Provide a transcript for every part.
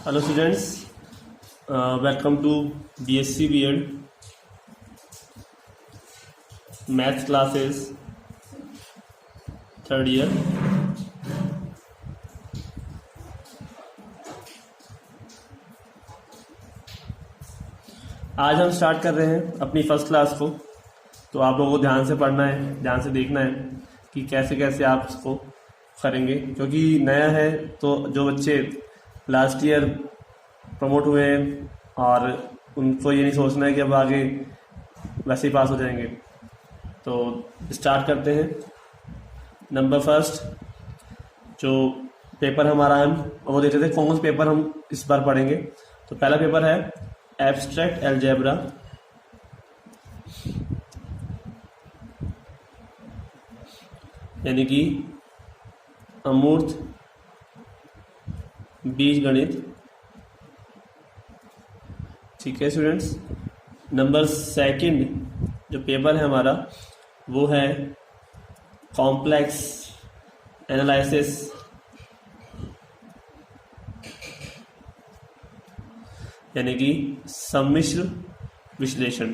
Hello students, welcome to BSc B.Ed Maths classes third year. आज हम start कर रहे हैं अपनी फर्स्ट क्लास को, तो आप लोगों को ध्यान से पढ़ना है, ध्यान से देखना है कि कैसे कैसे आप इसको करेंगे, क्योंकि नया है। तो जो बच्चे लास्ट ईयर प्रमोट हुए हैं और उनको ये नहीं सोचना है कि अब आगे वैसे ही पास हो जाएंगे। तो स्टार्ट करते हैं। नंबर फर्स्ट जो पेपर हमारा है वो देख लेते हैं कौन सा पेपर हम इस बार पढ़ेंगे। तो पहला पेपर है एब्स्ट्रैक्ट अलजेब्रा, यानी कि अमूर्त बीज गणित। ठीक है स्टूडेंट्स। नंबर सेकंड जो पेपर है हमारा वो है कॉम्प्लेक्स एनालिसिस, यानी कि सम्मिश्र विश्लेषण।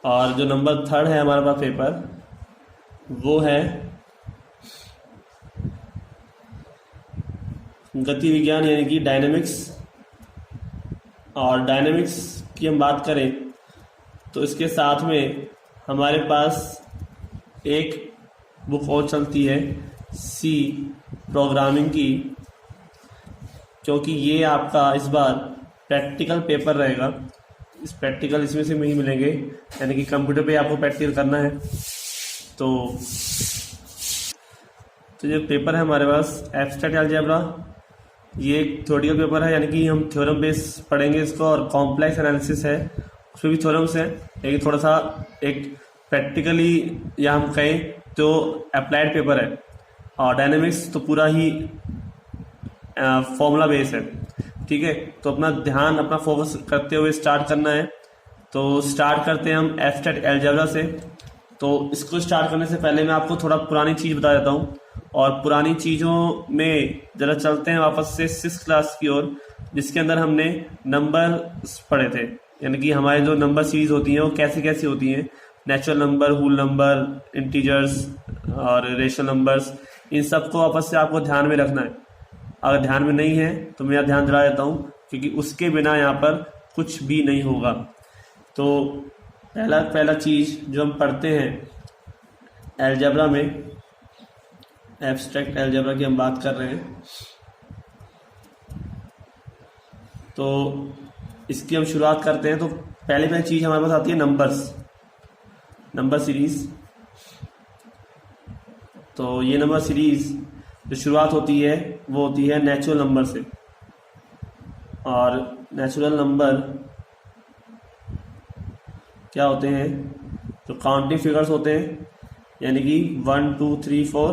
और जो नंबर थर्ड है हमारे पास पेपर वो है गति विज्ञान, यानी कि डायनेमिक्स। और डायनेमिक्स की हम बात करें तो इसके साथ में हमारे पास एक बुक और चलती है सी प्रोग्रामिंग की, क्योंकि ये आपका इस बार प्रैक्टिकल पेपर रहेगा। इस प्रैक्टिकल इसमें से नहीं मिलेंगे, यानी कि कंप्यूटर पे आपको प्रैक्टिकल करना है। तो ये पेपर है हमारे पास एब्स्ट्रैक्ट अलजेब्रा, ये एक थ्योरेटिकल पेपर है, यानी कि हम थ्योरम बेस पढ़ेंगे इसको। और कॉम्प्लेक्स एनालिसिस है, उसमें भी थ्योरम्स हैं, लेकिन थोड़ा सा एक प्रैक्टिकली या हम कहें तो अप्लाइड पेपर है। और डायनेमिक्स तो पूरा ही फॉर्मूला बेस है। ठीक है, तो अपना ध्यान अपना फोकस करते हुए स्टार्ट करना है। तो स्टार्ट करते हैं हम एब्स्ट्रैक्ट अलजेब्रा से। तो इसको स्टार्ट करने से पहले मैं आपको थोड़ा पुरानी चीज़ बता देता हूँ, और पुरानी चीज़ों में ज़रा चलते हैं वापस से 6th क्लास की ओर, जिसके अंदर हमने नंबर पढ़े थे, यानी कि हमारे जो नंबर सीरीज होती हैं वो कैसी कैसी होती हैं, natural number, whole number, integers और रेशनल नंबर्स। इन सबको वापस से आपको ध्यान में रखना है। अगर ध्यान में नहीं है तो मैं ध्यान दिला देता हूँ, क्योंकि उसके बिना यहाँ पर कुछ भी नहीं होगा। तो पहला चीज़ जो हम पढ़ते हैं अलजेब्रा में, एब्स्ट्रैक्ट अलजेब्रा की हम बात कर रहे हैं, तो इसकी हम शुरुआत करते हैं। तो पहली चीज़ हमारे पास आती है नंबर सीरीज। तो ये नंबर सीरीज जो शुरुआत होती है वो होती है नेचुरल नंबर से। और नेचुरल नंबर क्या होते हैं, जो काउंटिंग फिगर्स होते हैं, यानी कि 1 2 3 4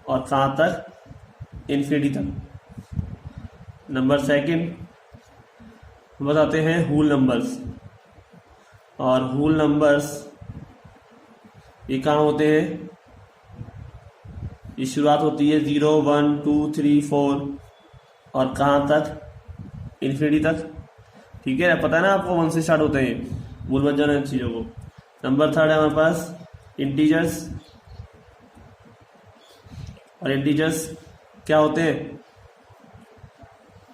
और कहाँ तक, इन्फिनिटी तक। नंबर सेकंड बताते हैं होल नंबर्स। और होल नंबर्स ये कहाँ होते हैं, ये शुरुआत होती है 0 1 2 3 4 और कहाँ तक, इन्फिनिटी तक। ठीक है, पता है ना आपको 1 से स्टार्ट होते हैं, भूल मत जाना इन चीज़ों को। नंबर थर्ड है हमारे पास इंटीजर्स। और इंटीजर्स क्या होते हैं,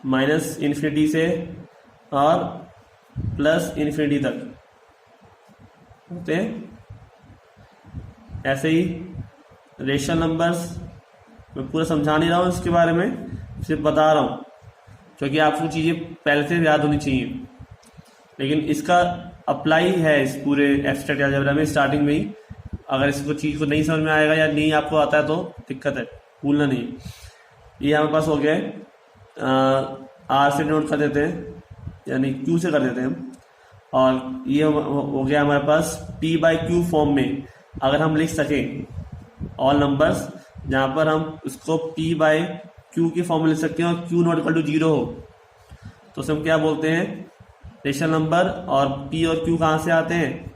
माइनस इन्फिनिटी से और प्लस इन्फिनिटी तक होते हैं। ऐसे ही रेशनल नंबर्स, मैं पूरा समझा नहीं रहा हूँ इसके बारे में, सिर्फ बता रहा हूँ, क्योंकि आपको चीज़ें पहले से याद होनी चाहिए। लेकिन इसका अप्लाई है इस पूरे एब्स्ट्रैक्ट अलजेब्रा में स्टार्टिंग में ही। अगर इसको चीज़ को नहीं समझ में आएगा या नहीं आपको आता है तो दिक्कत है, भूलना नहीं। ये हमारे पास हो गया है, आर से नोट कर देते हैं, यानी क्यू से कर देते हैं हम। और ये हो गया हमारे पास पी बाई क्यू फॉर्म में। अगर हम लिख सकें ऑल नंबर्स, जहाँ पर हम उसको पी बाई क्यू की फॉर्म में लिख सकते हैं और क्यू नॉट इक्वल टू 0 हो, तो उसे हम क्या बोलते हैं, रेशनल नंबर। और पी और क्यू कहाँ से आते हैं,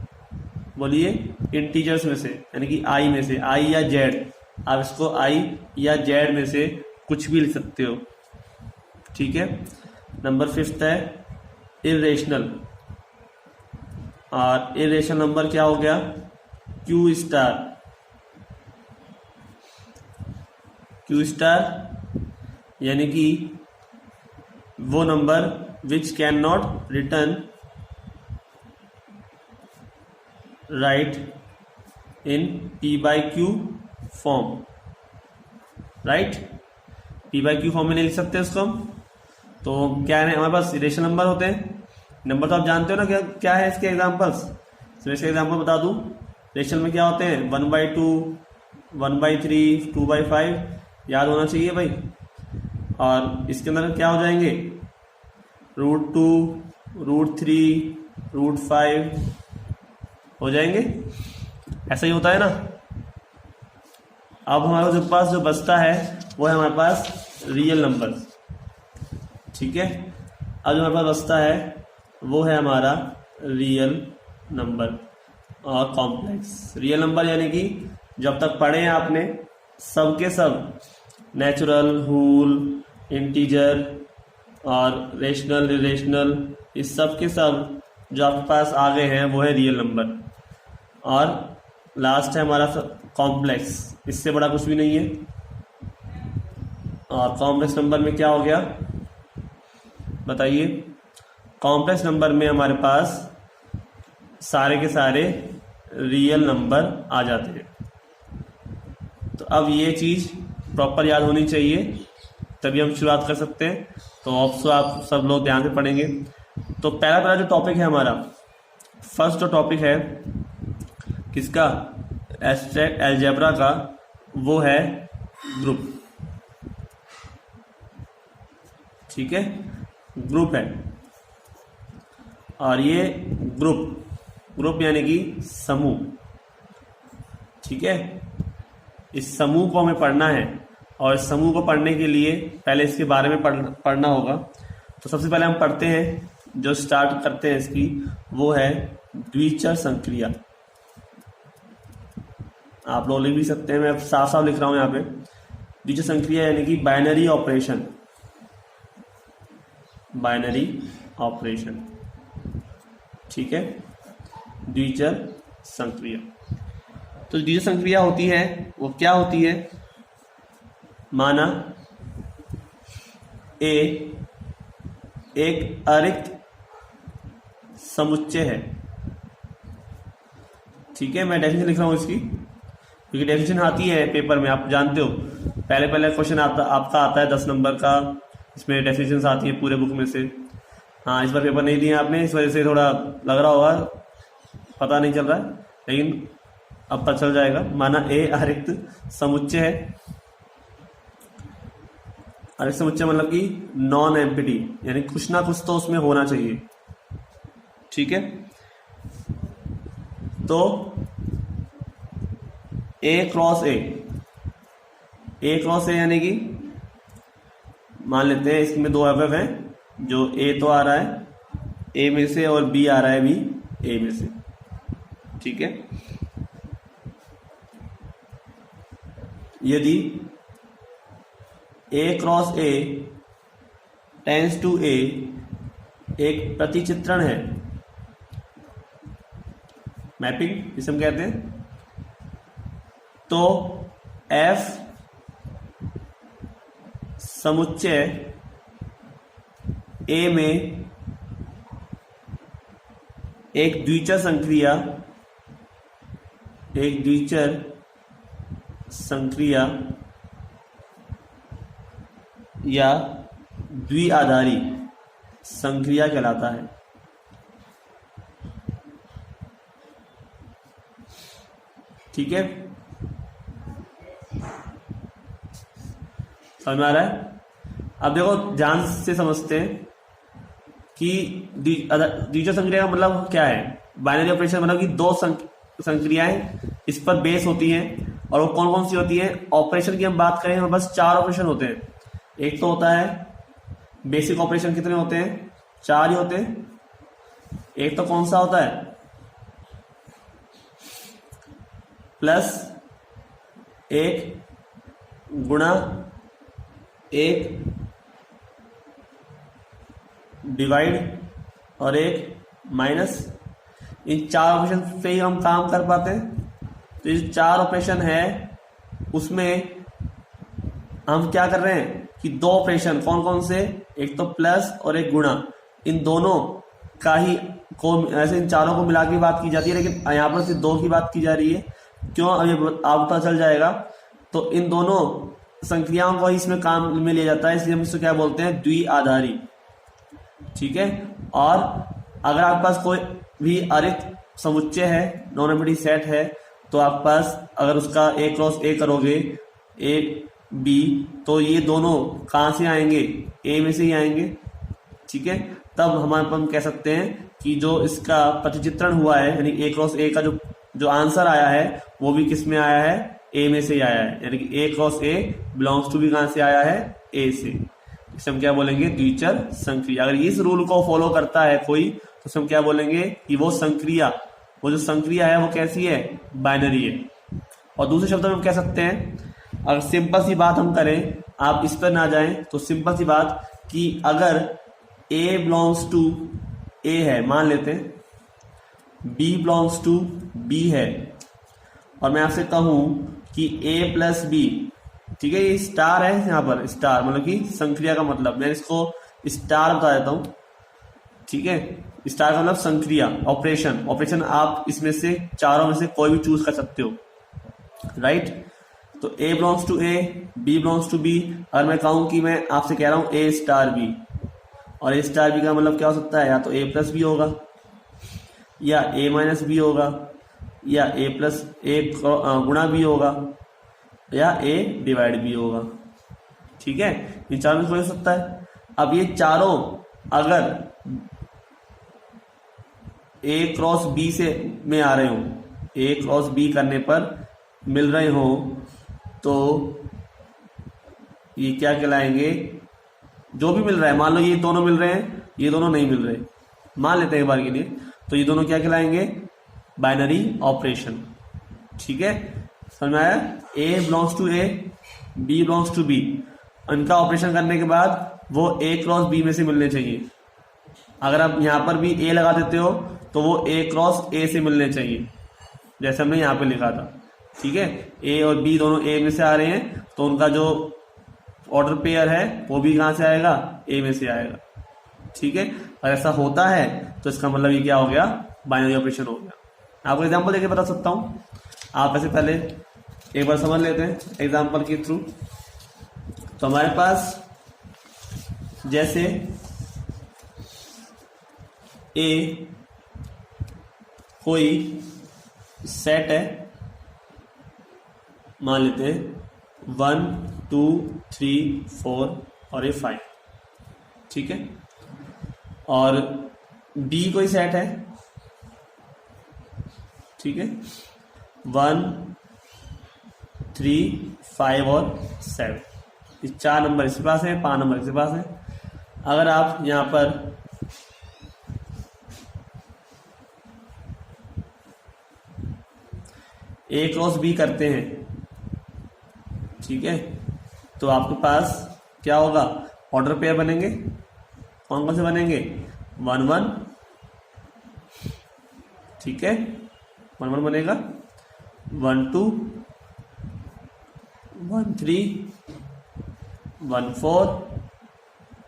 बोलिए इंटीजर्स में से, यानी कि आई में से, आई या जेड। आप इसको आई या जेड में से कुछ भी लिख सकते हो, ठीक है। नंबर 5 है इरेशनल, और इरेशनल नंबर क्या हो गया, क्यू स्टार। क्यू स्टार यानी कि वो number which can not return right in P by Q form, right. P by Q form में नहीं लिख सकते उसको हम। तो क्या है, हमारे पास रेशनल नंबर होते हैं। नंबर तो आप जानते हो ना क्या क्या है इसके एग्जांपल्स। तो इसके एग्जांपल बता दूं, रेशनल में क्या होते हैं, 1/2, 1/3, 2/5, याद होना चाहिए भाई। और इसके अंदर क्या हो जाएंगे, √2, √3, √5 हो जाएंगे, ऐसा ही होता है ना। अब हमारे पास जो बचता है वो है हमारे पास रियल नंबर, ठीक है। अब जो हमारे पास बचता है वो है हमारा रियल नंबर और कॉम्प्लेक्स। रियल नंबर यानी कि जब तक पढ़े हैं आपने सब के सब, नेचुरल, होल, इंटीजर और रेशनल, इरेशनल, इस सब के सब जो आपके पास आ गए हैं वो है रियल नंबर। और लास्ट है हमारा कॉम्प्लेक्स, इससे बड़ा कुछ भी नहीं है। और कॉम्प्लेक्स नंबर में क्या हो गया बताइए, कॉम्प्लेक्स नंबर में हमारे पास सारे के सारे रियल नंबर आ जाते हैं। तो अब ये चीज़ प्रॉपर याद होनी चाहिए, तभी हम शुरुआत कर सकते हैं। तो ऑप्शन आप सब लोग ध्यान से पढ़ेंगे। तो पहला जो टॉपिक है हमारा, फर्स्ट जो टॉपिक है किसका, एब्स्ट्रैक्ट अलजेब्रा का, वो है ग्रुप, ठीक है। ग्रुप है, और ये ग्रुप यानी कि समूह, ठीक है। इस समूह को हमें पढ़ना है, और इस समूह को पढ़ने के लिए पहले इसके बारे में पढ़ना होगा। तो सबसे पहले हम पढ़ते हैं, जो स्टार्ट करते हैं इसकी, वो है द्विचर संक्रिया। आप लोग लिख भी सकते हैं, मैं साफ साफ लिख रहा हूं यहाँ पे। द्विचर संक्रिया यानी कि बाइनरी ऑपरेशन, बाइनरी ऑपरेशन, ठीक है। द्विचर संक्रिया, तो द्विचर संक्रिया होती है वो क्या होती है, माना ए एक अरिक्त समुच्चय है, ठीक है। मैं डेफिनेशन लिख रहा हूं इसकी, क्योंकि डेफिनेशन आती है पेपर में, आप जानते हो पहले क्वेश्चन आपका आता है 10 नंबर का, इसमें डेफिनेशन आती है पूरे बुक में से। हाँ, इस बार पेपर नहीं दिए आपने, इस वजह से थोड़ा लग रहा होगा, पता नहीं चल रहा है, लेकिन अब पता चल जाएगा। माना ए अरिक्त समुच्चय है, अरिक्त समुच्चय मतलब कि नॉन एम्प्टी, यानी कुछ ना कुछ तो उसमें होना चाहिए, ठीक है। तो ए क्रॉस ए यानी कि मान लेते हैं इसमें दो अवयव हैं, जो ए तो आ रहा है ए में से और बी आ रहा है भी ए में से, ठीक है। यदि ए क्रॉस ए टेंस टू ए एक प्रतिचित्रण है, मैपिंग जिसे हम कहते हैं, तो एफ समुच्चय ए में एक द्विचर संक्रिया या द्विआधारी संक्रिया कहलाता है, ठीक है। समझ में आ रहा है। अब देखो ध्यान से समझते हैं कि द्विचर संक्रिया का मतलब क्या है। बाइनरी ऑपरेशन मतलब कि दो संक्रियाएं इस पर बेस होती हैं, और वो कौन कौन सी होती है। ऑपरेशन की हम बात करें, हमारे पास 4 ऑपरेशन होते हैं। एक तो होता है बेसिक ऑपरेशन, कितने होते हैं, 4 ही होते हैं। एक तो कौन सा होता है, प्लस, एक गुणा, एक डिवाइड और एक माइनस। इन 4 ऑपरेशन से ही हम काम कर पाते हैं। तो ये 4 ऑपरेशन है उसमें हम क्या कर रहे हैं कि 2 ऑपरेशन कौन कौन से, एक तो प्लस और एक गुणा, इन दोनों का ही को ऐसे इन चारों को मिला के बात की जाती है, लेकिन यहाँ पर सिर्फ 2 की बात की जा रही है। क्यों, अब ये आपको पता चल जाएगा। तो इन दोनों संक्रियाओं को ही इसमें काम में लिया जाता है, इसलिए हम इसको क्या बोलते हैं, द्विआधारी। ठीक है। और अगर आपके पास कोई भी अरिक्त समुच्चय है, नॉन एम्प्टी सेट है, तो आपके पास अगर उसका A क्रॉस A करोगे, A B, तो ये दोनों कहां से आएंगे, A में से ही आएंगे। ठीक है। तब हम कह सकते हैं कि जो इसका प्रतिचित्रण हुआ है, यानी A क्रॉस A का जो आंसर आया है वो भी किस में आया है, A में से ही आया है। यानी कि A cross A belongs to भी कहां से आया है, A से। इसे हम क्या बोलेंगे, द्विचर संक्रिया। अगर इस रूल को फॉलो करता है कोई, तो हम क्या बोलेंगे कि वो संक्रिया, वो जो संक्रिया है वो कैसी है, बाइनरी है। और दूसरे शब्दों में हम कह सकते हैं, अगर सिंपल सी बात हम करें, आप इस पर ना जाएं, तो सिंपल सी बात कि अगर A बिलोंग्स टू A है, मान लेते हैं B बिलोंग्स टू B है, और मैं आपसे कहूं कि A प्लस B, ठीक है, ये स्टार है, यहाँ पर स्टार मतलब कि संक्रिया का मतलब, मैं इसको स्टार बता देता हूं। ठीक है। स्टार का मतलब संक्रिया, ऑपरेशन। ऑपरेशन आप इसमें से चारों में से कोई भी चूज कर सकते हो, राइट। तो A belongs to A, B belongs to B। अगर मैं कहूं कि मैं आपसे कह रहा हूं A स्टार B, और A स्टार B का मतलब क्या हो सकता है, या तो A प्लस B होगा, या A माइनस B होगा, या A प्लस A गुणा B होगा, या A डिवाइड B होगा। ठीक है। इन चारों में कोई हो सकता है। अब ये चारों अगर A क्रॉस B से में आ रहे हो, A क्रॉस B करने पर मिल रहे हो, तो ये क्या कहलाएंगे, जो भी मिल रहा है, मान लो ये दोनों मिल रहे हैं, ये दोनों नहीं मिल रहे, मान लेते हैं एक बार के लिए, तो ये दोनों क्या कहलाएंगे, बाइनरी ऑपरेशन। ठीक है, समझ में आया। A belongs to A, B belongs to B, इनका ऑपरेशन करने के बाद वो A क्रॉस B में से मिलने चाहिए। अगर आप यहां पर भी A लगा देते हो तो वो A क्रॉस A से मिलने चाहिए, जैसे हमने यहां पे लिखा था। ठीक है। A और B दोनों A में से आ रहे हैं, तो उनका जो ऑर्डर पेयर है वो भी कहां से आएगा, A में से आएगा। ठीक है। अगर ऐसा होता है तो इसका मतलब ये क्या हो गया, बाइनरी ऑपरेशन हो गया। आपको एग्जांपल देके बता सकता हूं, आप ऐसे पहले एक बार समझ लेते हैं एग्जांपल के थ्रू। तो हमारे पास जैसे A कोई सेट है, मान लेते हैं 1 2 3 4 और ये 5। ठीक है। और B कोई सेट है, ठीक है, 1 3 5 और 7। ये 4 नंबर इसके पास है, 5 नंबर इसके पास है। अगर आप यहां पर A क्रॉस B करते हैं, ठीक है, तो आपके पास क्या होगा, ऑर्डर पेयर बनेंगे। कौन कौन से बनेंगे, 1 1, ठीक है, 1 1 बनेगा, 1 2 1 3 1 4,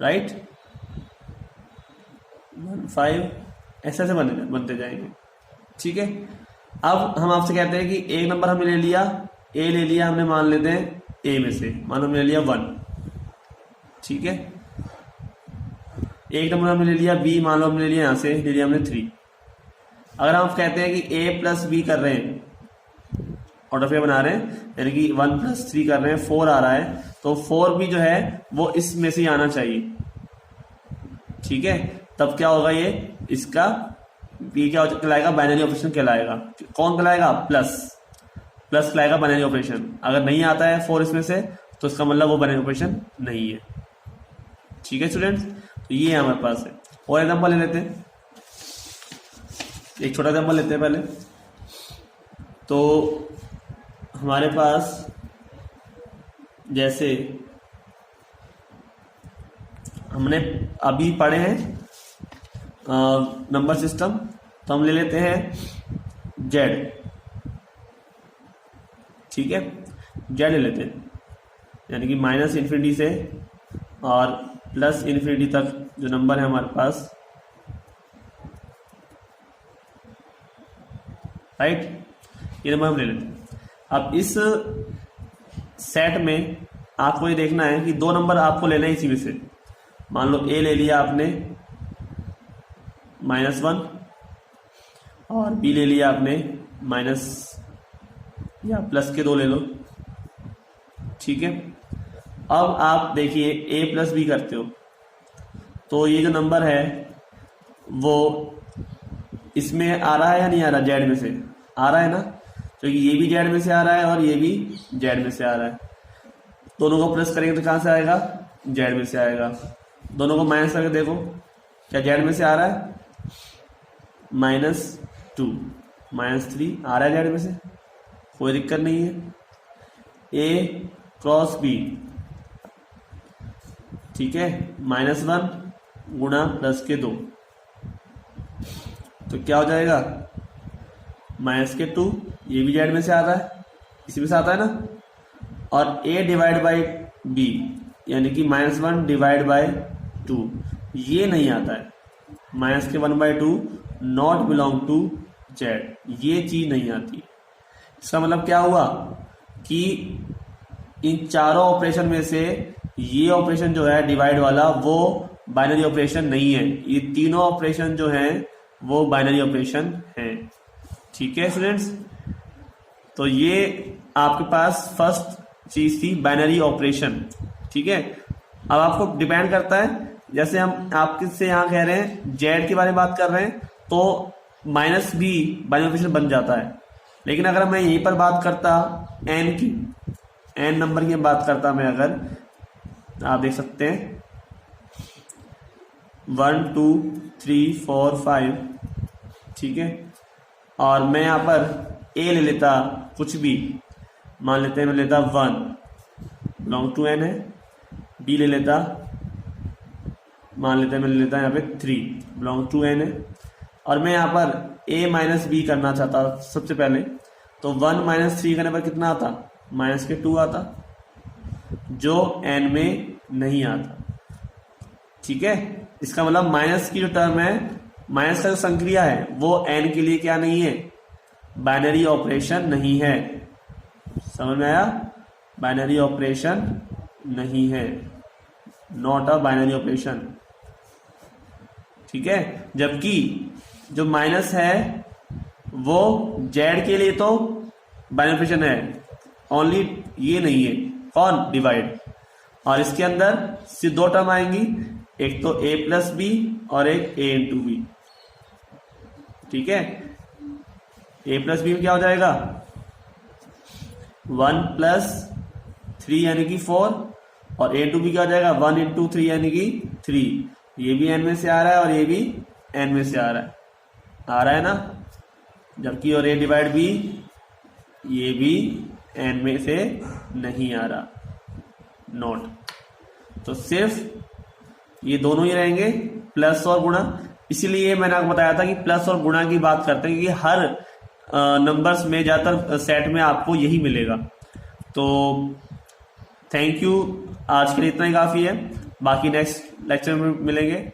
राइट, 1 5, ऐसे ऐसे बनते जाएंगे। ठीक है। अब हम आपसे कहते हैं कि एक नंबर हमने ले लिया, A ले लिया हमने, मान लेते हैं A में से, मान लो हमने ले लिया 1। ठीक है। एक नंबर हमने ले लिया B, मान लो हमने ले लिया यहां से, ले लिया हमने 3। अगर हम कहते हैं कि A प्लस B कर रहे हैं, ऑर्डर पेयर बना रहे हैं, यानी कि 1 प्लस 3 कर रहे हैं, 4 आ रहा है, तो 4 भी जो है वो इसमें से आना चाहिए। ठीक है। तब क्या होगा, ये इसका ये क्या कहलाएगा, बाइनरी ऑपरेशन कहलाएगा। कौन कहलाएगा, प्लस कहलाएगा बाइनरी ऑपरेशन। अगर नहीं आता है 4 इसमें से, तो इसका मतलब वो बाइनरी ऑपरेशन नहीं है। ठीक है स्टूडेंट्स, तो ये हमारे पास है। और एग्जांपल ले लेते हैं, एक छोटा एग्जांपल लेते हैं पहले। तो हमारे पास जैसे हमने अभी पढ़े हैं नंबर सिस्टम, तो हम ले लेते हैं जेड। ठीक है, जेड ले लेते हैं, यानी कि माइनस इन्फिनिटी से और प्लस इन्फिनिटी तक जो नंबर है हमारे पास, राइट, ये नंबर हम ले लेते हैं। अब इस सेट में आपको ये देखना है कि दो नंबर आपको लेना है इसी में से। मान लो ए ले लिया आपने -1 और बी ले लिया आपने माइनस या प्लस के 2 ले लो। ठीक है, अब आप देखिए ए प्लस बी करते हो तो ये जो नंबर है वो इसमें आ रहा है या नहीं आ रहा, जेड में से आ रहा है ना, क्योंकि ये भी जेड में से आ रहा है और ये भी जेड में से आ रहा है। दोनों को प्लस करेंगे तो कहाँ से आएगा, जेड में से आएगा। दोनों को माइनस करके देखो, क्या जेड में से आ रहा है, -2 -3 आ रहा है जेड में से, कोई दिक्कत नहीं है। ए क्रॉस बी, ठीक है, -1 गुणा प्लस के 2, तो क्या हो जाएगा -2, ये भी जेड में से आ रहा है, इसी में से आता है ना, और a डिवाइड बाई b यानी कि -1 डिवाइड बाई 2 ये नहीं आता है, -1/2 नॉट बिलोंग टू जेड, ये चीज नहीं आती। इसका मतलब क्या हुआ कि इन चारों ऑपरेशन में से ये ऑपरेशन जो है डिवाइड वाला वो बाइनरी ऑपरेशन नहीं है, ये तीनों ऑपरेशन जो हैं वो बाइनरी ऑपरेशन हैं। ठीक है स्टूडेंट्स, तो ये आपके पास फर्स्ट चीज थी बाइनरी ऑपरेशन। ठीक है, अब आपको डिपेंड करता है, जैसे हम आपके से यहाँ कह रहे हैं जेड के बारे में बात कर रहे हैं तो माइनस भी बाइनरी ऑपरेशन बन जाता है, लेकिन अगर मैं यहीं पर बात करता एन की, एन नंबर की बात करता मैं, अगर आप देख सकते हैं 1 2 3 4 5, ठीक है, और मैं यहाँ पर ए ले लेता कुछ भी, मान लेते हैं मैं लेता 1 बिलोंग टू एन है, बी ले लेता, मान लेते हैं मैं ले लेता यहाँ पे 3 बिलोंग टू एन है, और मैं यहाँ पर a माइनस बी करना चाहता सबसे पहले, तो 1 - 3 करने पर कितना आता, -2 आता, जो n में नहीं आता। ठीक है, इसका मतलब माइनस की जो टर्म है, माइनस का जो संक्रिया है वो n के लिए क्या नहीं है, बाइनरी ऑपरेशन नहीं है। समझ में आया, बाइनरी ऑपरेशन नहीं है, नॉट अ बाइनरी ऑपरेशन। ठीक है, जबकि जो माइनस है वो जेड के लिए तो बाइनरी ऑपरेशन है, ओनली ये नहीं है, कौन, डिवाइड, और इसके अंदर सिर्फ 2 टर्म आएंगी, एक तो a प्लस बी और एक a इंटू बी। ठीक है, a प्लस बी में क्या हो जाएगा 1 + 3 यानी कि 4, और a इंटू बी क्या हो जाएगा 1 × 3 यानी कि 3। ये भी n में से आ रहा है और ये भी n में से आ रहा है ना, जबकि और a डिवाइड b ये भी n में से नहीं आ रहा, नोट। तो सिर्फ ये दोनों ही रहेंगे, प्लस और गुणा। इसीलिए मैंने आपको बताया था कि प्लस और गुणा की बात करते हैं, क्योंकि हर नंबर्स में ज्यादातर सेट में आपको यही मिलेगा। तो थैंक यू, आज के लिए इतना ही काफी है, बाकी नेक्स्ट लेक्चर में मिलेंगे।